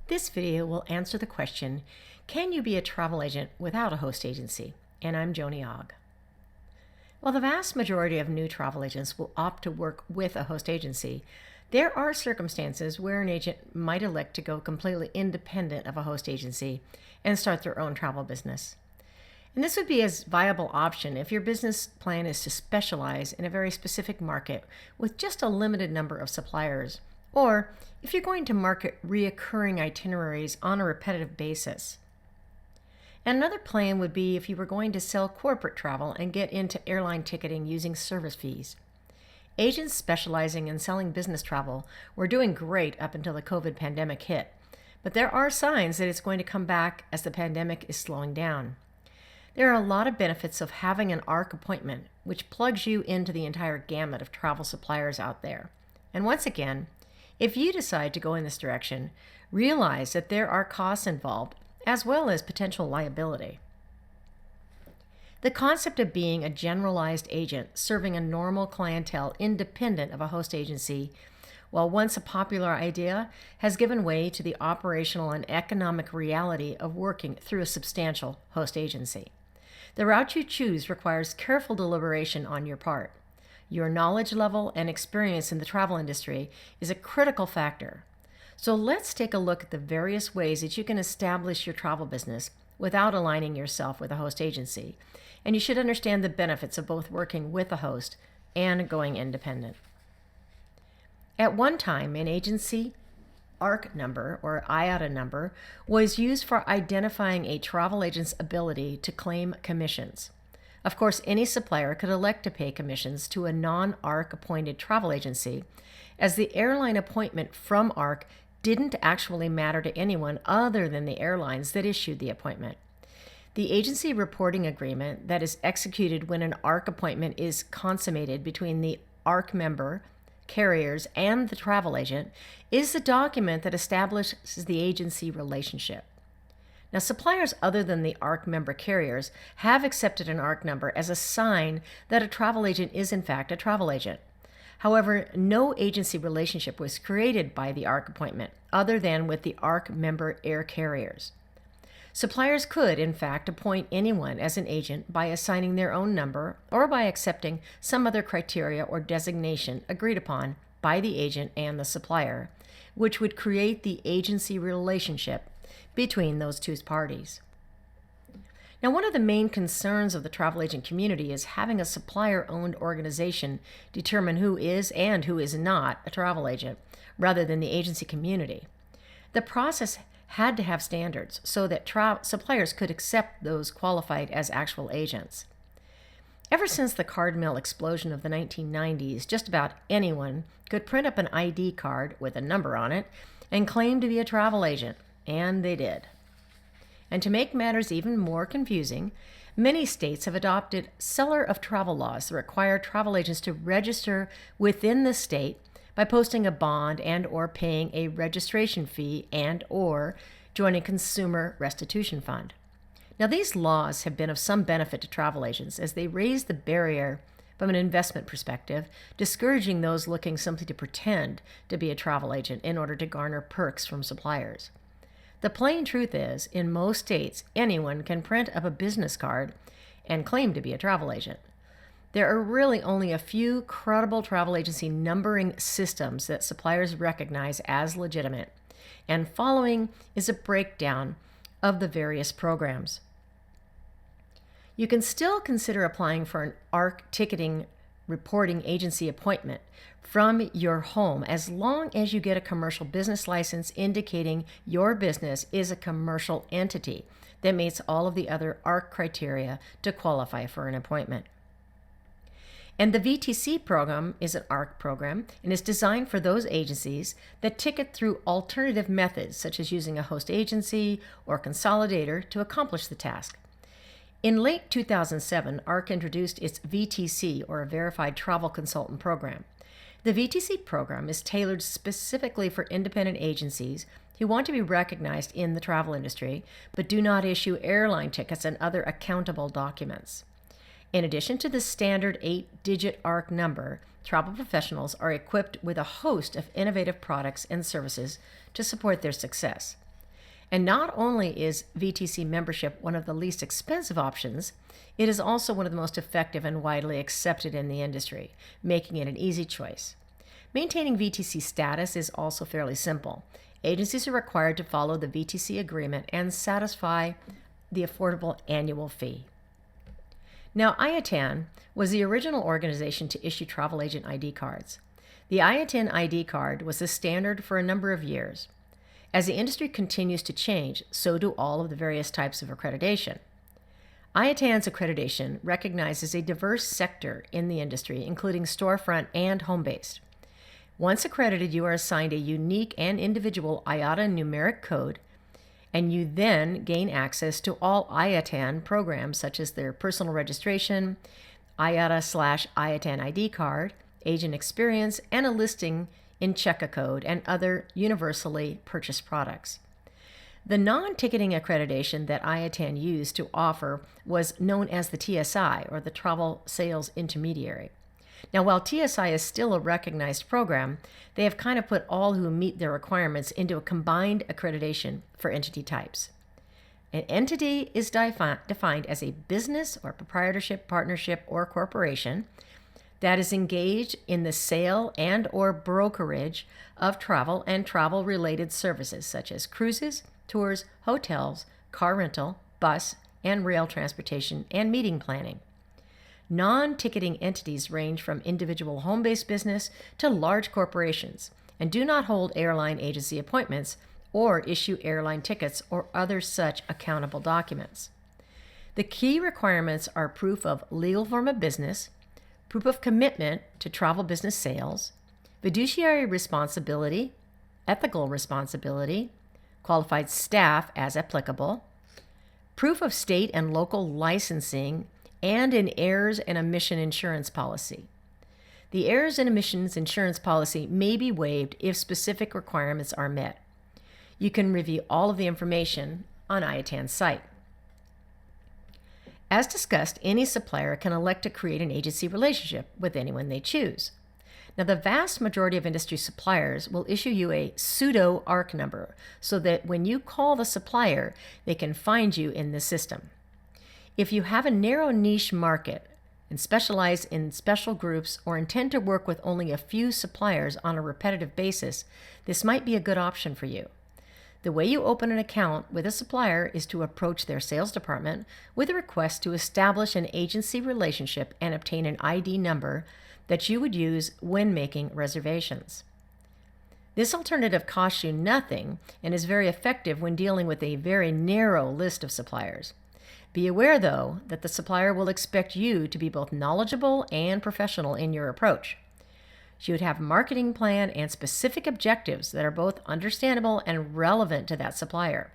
This video will answer the question, can you be a travel agent without a host agency? And I'm Joni Ogg. While the vast majority of new travel agents will opt to work with a host agency, there are circumstances where an agent might elect to go completely independent of a host agency and start their own travel business. And this would be a viable option if your business plan is to specialize in a very specific market with just a limited number of suppliers, or if you're going to market reoccurring itineraries on a repetitive basis. And another plan would be if you were going to sell corporate travel and get into airline ticketing using service fees. Agents specializing in selling business travel were doing great up until the COVID pandemic hit, but there are signs that it's going to come back as the pandemic is slowing down. There are a lot of benefits of having an ARC appointment, which plugs you into the entire gamut of travel suppliers out there. And once again, if you decide to go in this direction, realize that there are costs involved as well as potential liability. The concept of being a generalized agent serving a normal clientele independent of a host agency, while once a popular idea, has given way to the operational and economic reality of working through a substantial host agency. The route you choose requires careful deliberation on your part. Your knowledge level and experience in the travel industry is a critical factor. So let's take a look at the various ways that you can establish your travel business without aligning yourself with a host agency. And you should understand the benefits of both working with a host and going independent. At one time, an agency ARC number, or IATA number, was used for identifying a travel agent's ability to claim commissions. Of course, any supplier could elect to pay commissions to a non-ARC appointed travel agency, as the airline appointment from ARC didn't actually matter to anyone other than the airlines that issued the appointment. The agency reporting agreement that is executed when an ARC appointment is consummated between the ARC member, carriers, and the travel agent is the document that establishes the agency relationship. Now, suppliers other than the ARC member carriers have accepted an ARC number as a sign that a travel agent is in fact a travel agent. However, no agency relationship was created by the ARC appointment other than with the ARC member air carriers. Suppliers could, in fact, appoint anyone as an agent by assigning their own number or by accepting some other criteria or designation agreed upon by the agent and the supplier, which would create the agency relationship between those two parties. Now, one of the main concerns of the travel agent community is having a supplier-owned organization determine who is and who is not a travel agent, rather than the agency community. The process had to have standards so that suppliers could accept those qualified as actual agents. Ever since the card mill explosion of the 1990s, just about anyone could print up an ID card with a number on it and claim to be a travel agent, and they did. And to make matters even more confusing, many states have adopted seller of travel laws that require travel agents to register within the state by posting a bond and or paying a registration fee and or joining a consumer restitution fund. Now, these laws have been of some benefit to travel agents as they raise the barrier from an investment perspective, discouraging those looking simply to pretend to be a travel agent in order to garner perks from suppliers. The plain truth is, in most states, anyone can print up a business card and claim to be a travel agent. There are really only a few credible travel agency numbering systems that suppliers recognize as legitimate, and following is a breakdown of the various programs. You can still consider applying for an ARC ticketing reporting agency appointment from your home as long as you get a commercial business license indicating your business is a commercial entity that meets all of the other ARC criteria to qualify for an appointment. And the VTC program is an ARC program and is designed for those agencies that ticket through alternative methods, such as using a host agency or consolidator to accomplish the task. In late 2007, ARC introduced its VTC, or a Verified Travel Consultant program. The VTC program is tailored specifically for independent agencies who want to be recognized in the travel industry, but do not issue airline tickets and other accountable documents. In addition to the standard 8-digit ARC number, travel professionals are equipped with a host of innovative products and services to support their success. And not only is VTC membership one of the least expensive options, it is also one of the most effective and widely accepted in the industry, making it an easy choice. Maintaining VTC status is also fairly simple. Agencies are required to follow the VTC agreement and satisfy the affordable annual fee. Now, IATAN was the original organization to issue travel agent ID cards. The IATAN ID card was the standard for a number of years. As the industry continues to change, so do all of the various types of accreditation. IATAN's accreditation recognizes a diverse sector in the industry, including storefront and home-based. Once accredited, you are assigned a unique and individual IATA numeric code, and you then gain access to all IATAN programs such as their personal registration, IATA/IATAN ID card, agent experience, and a listing in Check-a-Code and other universally purchased products. The non-ticketing accreditation that IATAN used to offer was known as the TSI, or the Travel Sales Intermediary. Now, while TSI is still a recognized program, they have kind of put all who meet their requirements into a combined accreditation for entity types. An entity is defined as a business or proprietorship, partnership, or corporation that is engaged in the sale and or brokerage of travel and travel-related services such as cruises, tours, hotels, car rental, bus, and rail transportation, and meeting planning. Non-ticketing entities range from individual home-based business to large corporations and do not hold airline agency appointments or issue airline tickets or other such accountable documents. The key requirements are proof of legal form of business, proof of commitment to travel business sales, fiduciary responsibility, ethical responsibility, qualified staff as applicable, proof of state and local licensing, and an errors and omission insurance policy. The errors and omissions insurance policy may be waived if specific requirements are met. You can review all of the information on IATAN's site. As discussed, any supplier can elect to create an agency relationship with anyone they choose. Now, the vast majority of industry suppliers will issue you a pseudo ARC number so that when you call the supplier, they can find you in the system. If you have a narrow niche market and specialize in special groups or intend to work with only a few suppliers on a repetitive basis, this might be a good option for you. The way you open an account with a supplier is to approach their sales department with a request to establish an agency relationship and obtain an ID number that you would use when making reservations. This alternative costs you nothing and is very effective when dealing with a very narrow list of suppliers. Be aware, though, that the supplier will expect you to be both knowledgeable and professional in your approach. You would have a marketing plan and specific objectives that are both understandable and relevant to that supplier.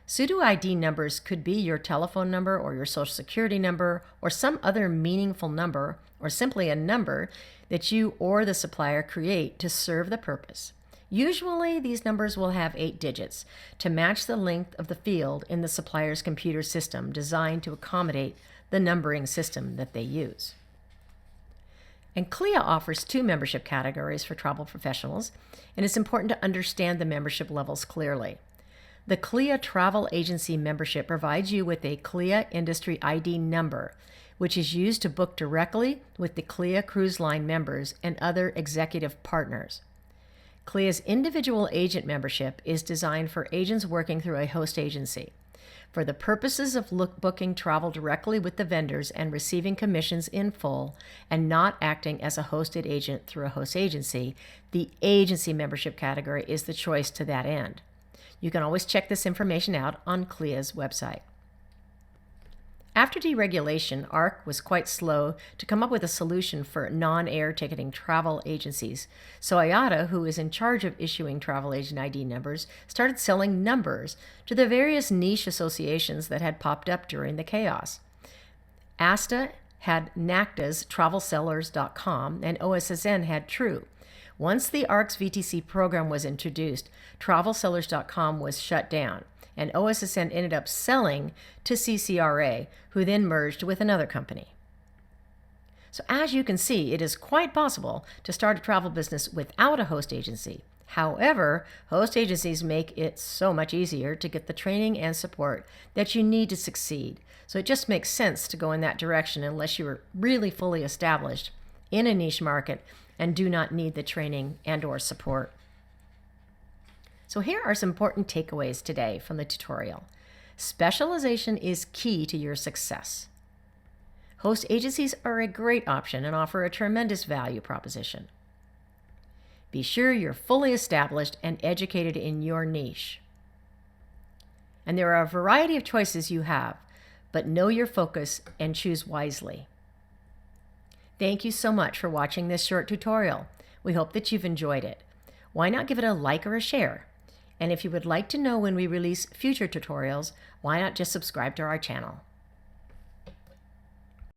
Pseudo ID numbers could be your telephone number or your social security number or some other meaningful number or simply a number that you or the supplier create to serve the purpose. Usually, these numbers will have 8 digits to match the length of the field in the supplier's computer system designed to accommodate the numbering system that they use. And CLIA offers 2 membership categories for travel professionals, and it's important to understand the membership levels clearly. The CLIA Travel Agency membership provides you with a CLIA Industry ID number, which is used to book directly with the CLIA Cruise Line members and other executive partners. CLIA's individual agent membership is designed for agents working through a host agency. For the purposes of booking travel directly with the vendors and receiving commissions in full and not acting as a hosted agent through a host agency, the agency membership category is the choice to that end. You can always check this information out on CLIA's website. After deregulation, ARC was quite slow to come up with a solution for non-air ticketing travel agencies. So IATA, who is in charge of issuing travel agent ID numbers, started selling numbers to the various niche associations that had popped up during the chaos. ASTA had NACTA's TravelSellers.com and OSSN had True. Once the ARC's VTC program was introduced, TravelSellers.com was shut down, and OSSN ended up selling to CCRA, who then merged with another company. So as you can see, it is quite possible to start a travel business without a host agency. However, host agencies make it so much easier to get the training and support that you need to succeed. So it just makes sense to go in that direction unless you are really fully established in a niche market and do not need the training and/or support. So here are some important takeaways today from the tutorial. Specialization is key to your success. Host agencies are a great option and offer a tremendous value proposition. Be sure you're fully established and educated in your niche. And there are a variety of choices you have, but know your focus and choose wisely. Thank you so much for watching this short tutorial. We hope that you've enjoyed it. Why not give it a like or a share? And if you would like to know when we release future tutorials, why not just subscribe to our channel?